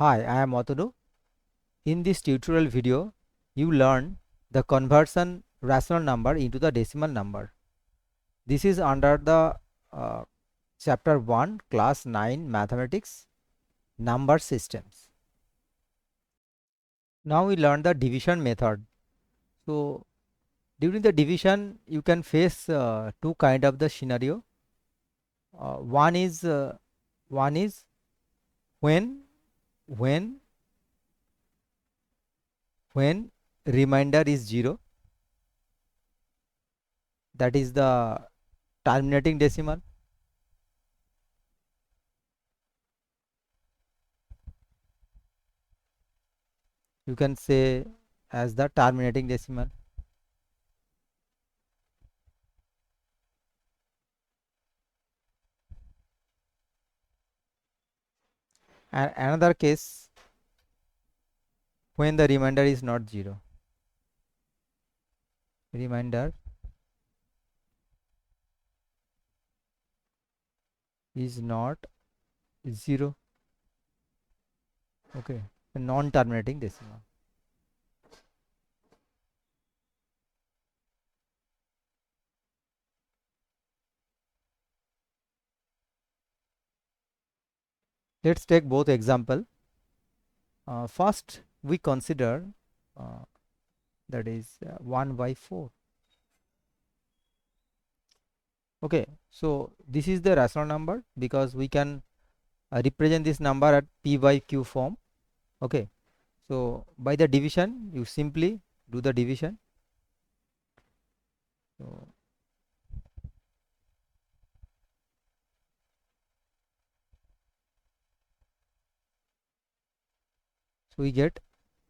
Hi, I am Atanu. In this tutorial video, you learn the conversion rational number into the decimal number. This is under the uh, chapter 1, class 9 mathematics, number systems. Now we learn the division method. So during the division, you can face two kind of the scenario. One is when when when remainder is 0, that is the terminating decimal. You can say as the terminating decimal. And another case when the remainder is not 0. Remainder is not 0. Okay, non-terminating decimal. Let's take both example. First we consider that is 1 by 4. Okay, so this is the rational number because we can represent this number at p by q form. Okay, so by the division you simply do the division. So we get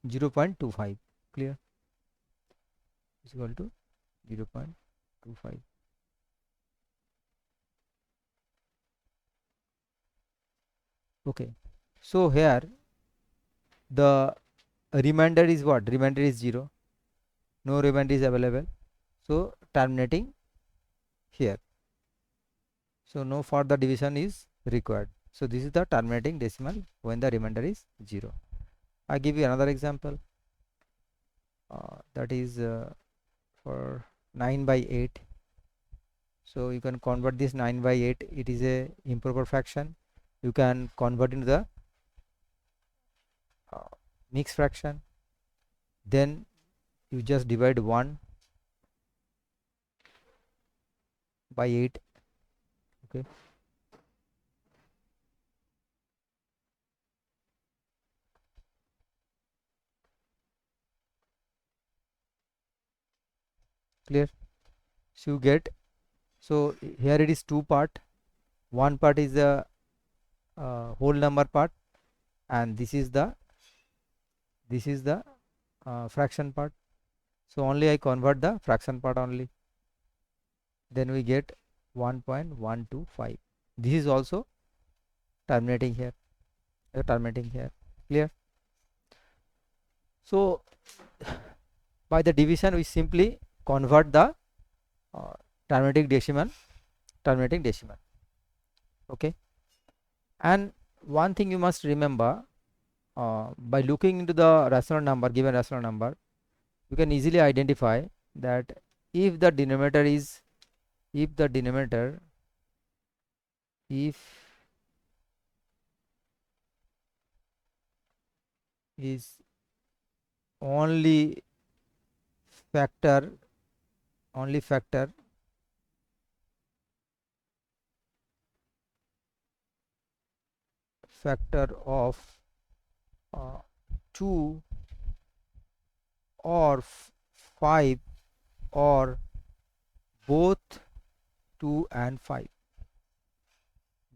0.25. Clear? Is equal to 0.25. Okay, so here the remainder is what? Remainder is 0. No remainder is available, so terminating here. So no further division is required. So this is the terminating decimal when the remainder is 0. I give you another example. That is for 9 by 8. So you can convert this 9 by 8. It is a improper fraction. You can convert into the mixed fraction. Then you just divide 1 by 8. Okay. Clear? So you get, so here it is two part. One part is the whole number part, and this is the fraction part. So only I convert the fraction part only. Then we get 1.125. This is also terminating here. Clear? So by the division we simply convert the uh, terminating decimal. Okay. And one thing you must remember, by looking into the rational number, given rational number, you can easily identify that if the denominator is only factor of 2 or 5 or both 2 and 5,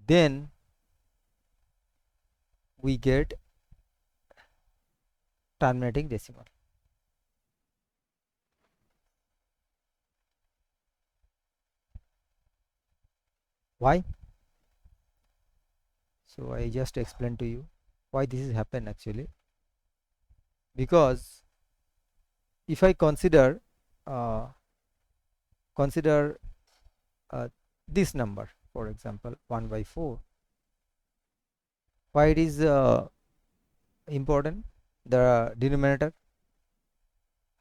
then we get terminating decimal. Why? So I just explained to you why this is happen actually. Because if I consider uh, this number, for example 1 by 4, why it is important, the denominator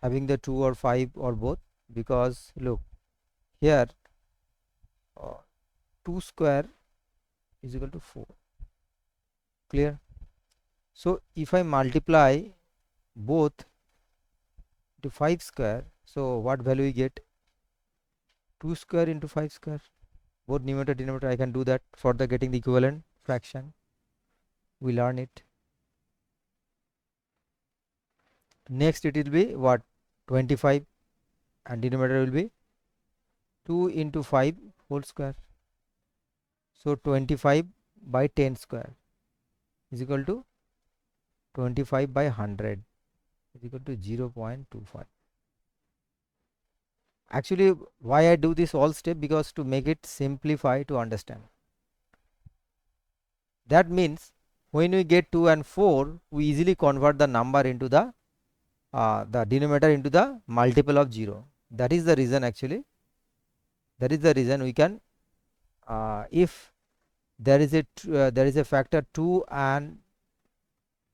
having the 2 or 5 or both, because look here, 2 square is equal to 4. Clear? So if I multiply both to 5 square, so what value we get? 2 square into 5 square, both numerator denominator. I can do that for the getting the equivalent fraction. We learn it. Next it will be what? 25, and denominator will be 2 into 5 whole square. So 25 by 10 square is equal to 25 by 100 is equal to 0.25. Actually, why I do this all step? Because to make it simplify to understand. That means when we get 2 and 4, we easily convert the number into the denominator into the multiple of 0. That is the reason actually. That is the reason we can, if there is a factor 2 and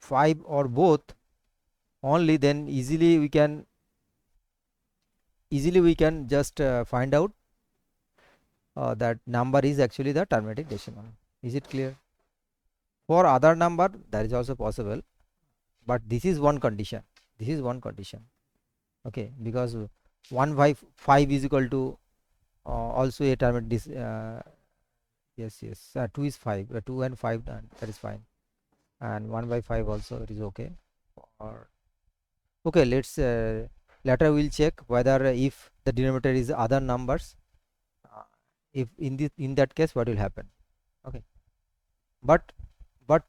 5 or both only, then easily we can just find out that number is actually the terminating decimal. Is it clear? For other number that is also possible, but this is one condition. This is one condition. Okay, because 1 by 5 is equal to also a terminating yes, 2 is 5, 2 and 5 done, that is fine, and 1 by 5 also it is okay. Or okay, let's later we'll check whether if the denominator is other numbers, if in that case what will happen. Okay, but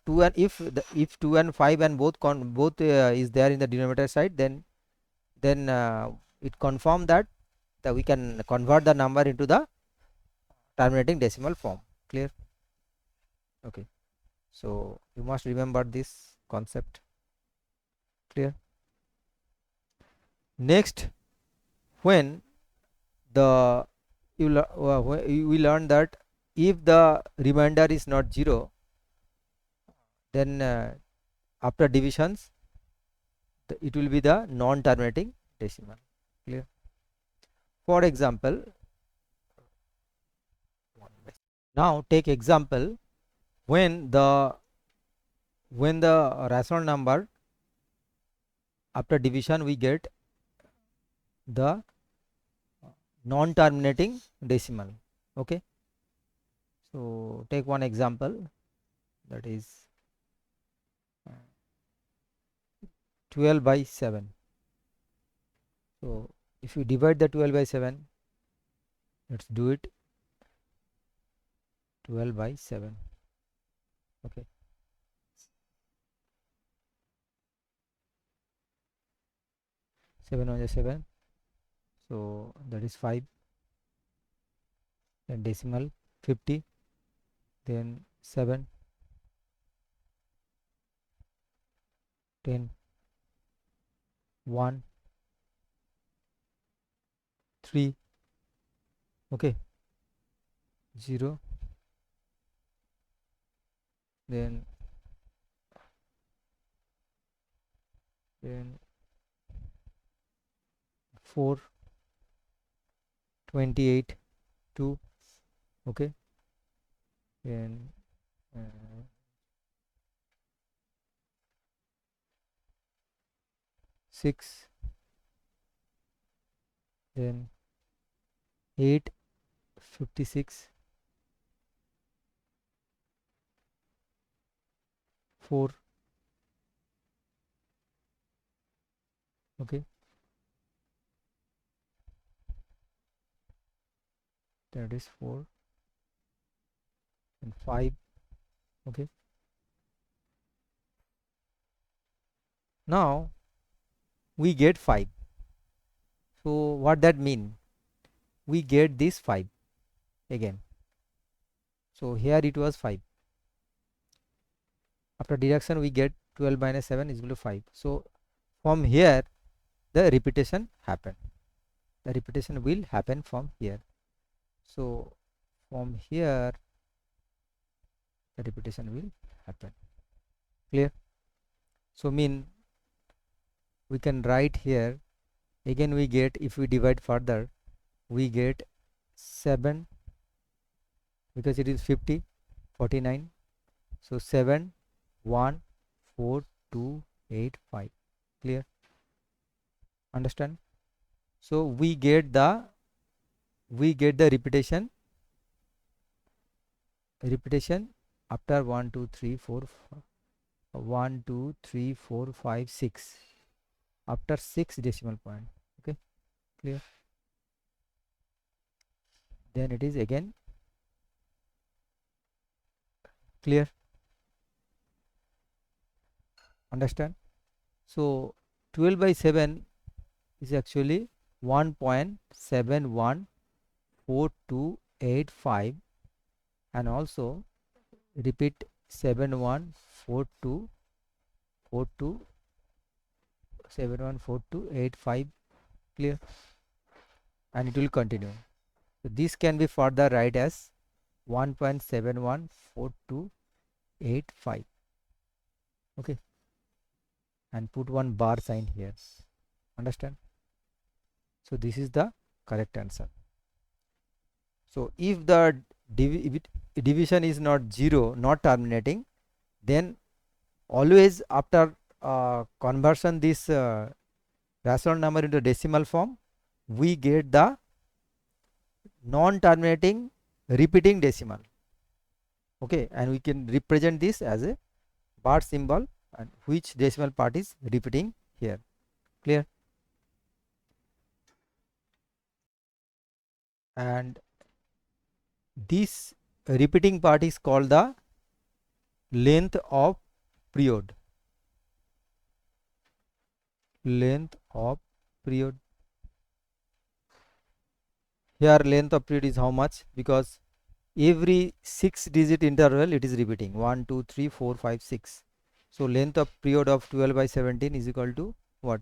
2 and if 2 and 5 and both is there in the denominator side, then it confirm that we can convert the number into the terminating decimal form. Clear? Okay, so you must remember this concept. Clear? Next, when the we learn that if the remainder is not 0, then after divisions it will be the non-terminating decimal. Clear? For example, now take example when the rational number after division we get the non-terminating decimal. Okay, so take one example, that is 12 by 7. So if you divide the 12 by 7, let's do it. 12 by 7. Okay, 7 on the 7, so that is 5, then decimal 50, then 7, 10, 1, 3, okay, 0, then 4, 28, 2, okay, then 6, then 8, 56, 4, okay, that is 4, and 5, okay. Now we get 5. So what that mean? We get this 5 again. So here it was 5. After deduction we get 12 minus 7 is equal to 5. So from here the repetition happen. The repetition will happen from here. So from here the repetition will happen. Clear? So mean we can write here again, we get, if we divide further, we get 7, because it is 50, 49. So 7 1 4 2 8 5. Clear? Understand? So we get the repetition after 1 2 3 4 1 2 3 4 5 6, after 6 decimal point. Okay, clear? Then it is again clear. Understand? So 12 by 7 is actually 1.714285, and also repeat 7142 clear, and it will continue. So this can be further write as 1.714285. Okay, and put one bar sign here. Understand? So this is the correct answer. So if the division is not 0, not terminating, then always after conversion this rational number into decimal form, we get the non-terminating repeating decimal. Okay, and we can represent this as a bar symbol, and which decimal part is repeating here. Clear? And this repeating part is called the length of period. Length of period. Here length of period is how much? Because every 6 digit interval it is repeating 1 2 3 4 5 6. So length of period of 12 by 17 is equal to what?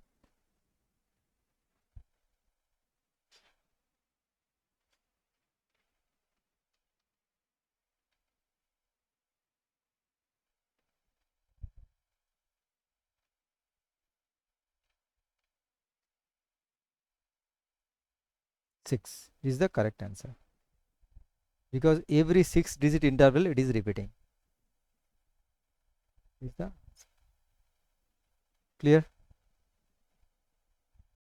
6 is the correct answer, because every 6 digit interval it is repeating. Is the clear?